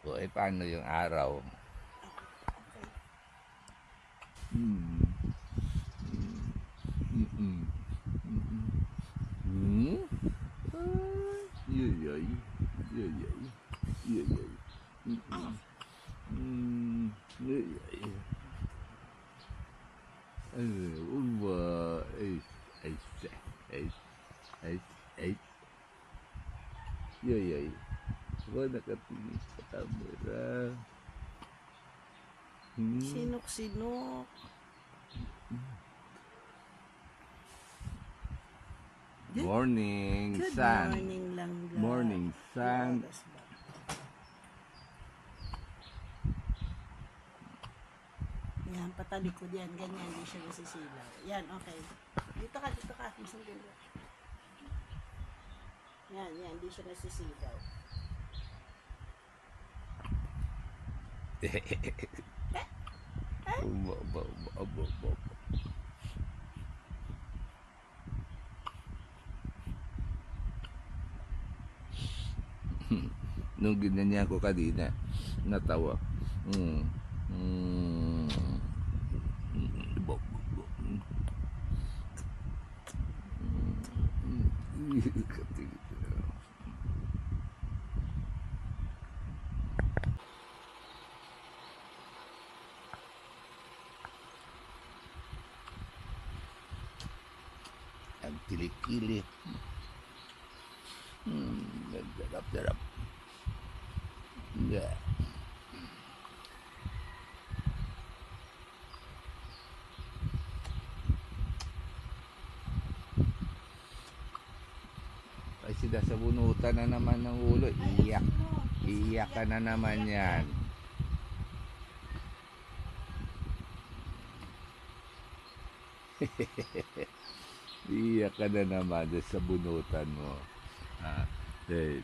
O, paano yung araw? Okay. Hmm. Mm-mm. Mm-mm. Hmm? Yay, yay. Yay, yay. Yay, yay. Mm-mm. Yay, yay. Uwa. Ay, ay, ay, ay, ay. Yay, yay. Ako nakatingin sa camera. Sinok-sinok. Morning, Good sun. morning, Langga. Morning, sun. Oras ba? Yan, patalikod yan. Ganyan, hindi siya nasisilaw. Yan, okay. Dito ka, dito ka. Isang dulo. Yan, yan, hindi siya nasisilaw. Uba, uba, uba, uba, uba. Nung ginanyan ko kanina, natawa. Mm. Mm. Iba, iba. Ang kilik-kilik. Darap-darap. Yeah. Ay, sila sa bunutan na naman ng ulo. Iyak. Iyak ka na naman yan. Iyak ka na naman sa bunutan mo. Ah, eh,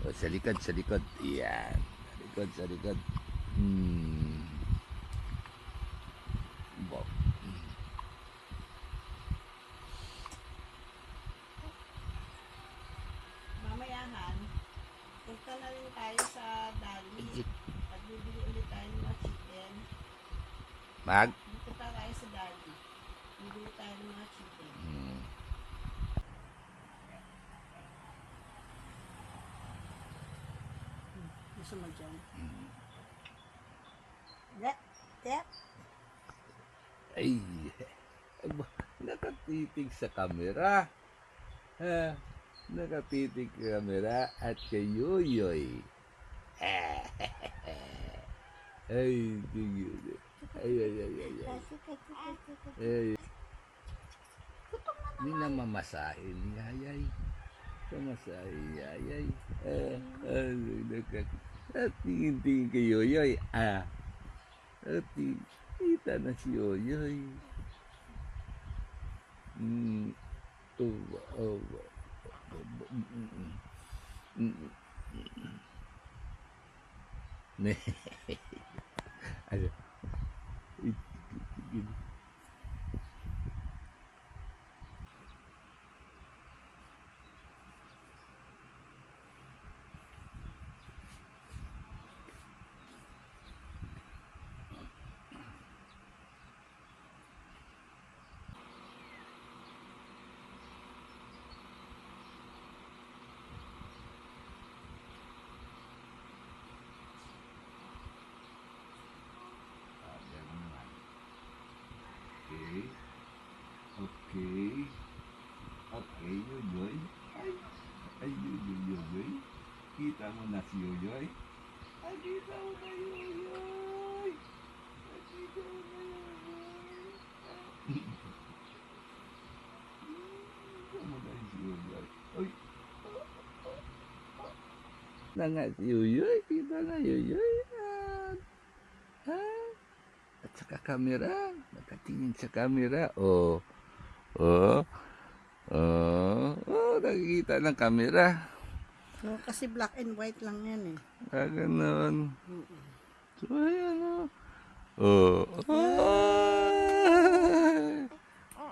oh, sa likod, sa likod. Yan. Sa likod, sa likod. Wow. Mamayahan, punta na rin tayo sa Dali. Pagbibili ulit tayo ng mga chicken. Mag? Dito pa tayo sa Dali. Bibili tayo ng mga chicken. Gusto mo dyan? Yep, yep. Ay, aba, nakatitig sa kamera. Ha? Nakatitig sa kamera at kay Yoyoy. Ay, tigil. Ay, ay, ay, ay, ay. Ay. Hindi na mamasahin, yayay. Mamasahin, yayay. At tingin-tingin kay Yoyoy. At kita na si Yoyoy. Ano? Okay. Okay. Okay, Yoyoy. Ay, Yoyoy. Kita mo na si Yoyoy. Ay, kita mo na Yoyoy. Ay, kita mo na Yoyoy. Kita mo na si Yoyoy. Ay. Na nga si Yoyoy. Kita na Yoyoy. Ha? At saka kamera. Nakatingin sa kamera. Oh. Oh. Oh, nakikita ng kamera. So, kasi black and white lang yan eh. Ganun. So, ayan o. Oh.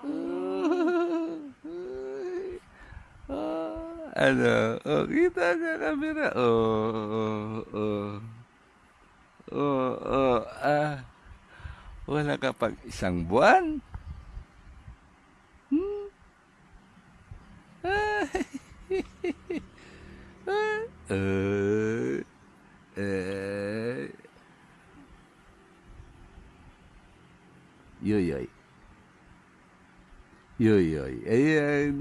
Oh. Ano? Oh, kita ka camera. Oh, oh, oh, oh, wala ka pag isang buwan. Hmm? Ah, eh, eh, yoyoy. Yoyoy. Ayan.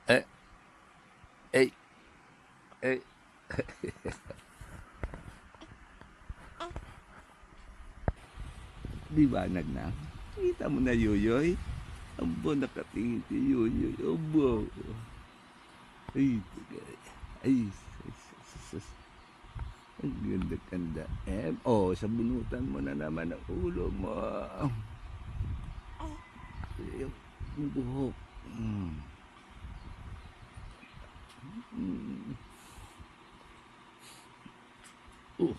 Eh, eh, eh. Liwanag na. Kita mo na, Yoyoy. Abo, nakatingin si Yoyoy. Abo. Ay, ay, sus. Ang ganda-ganda. Oh, sabunutan mo na naman ang ulo mo. Yung buhok. Mm. Mm. Oh,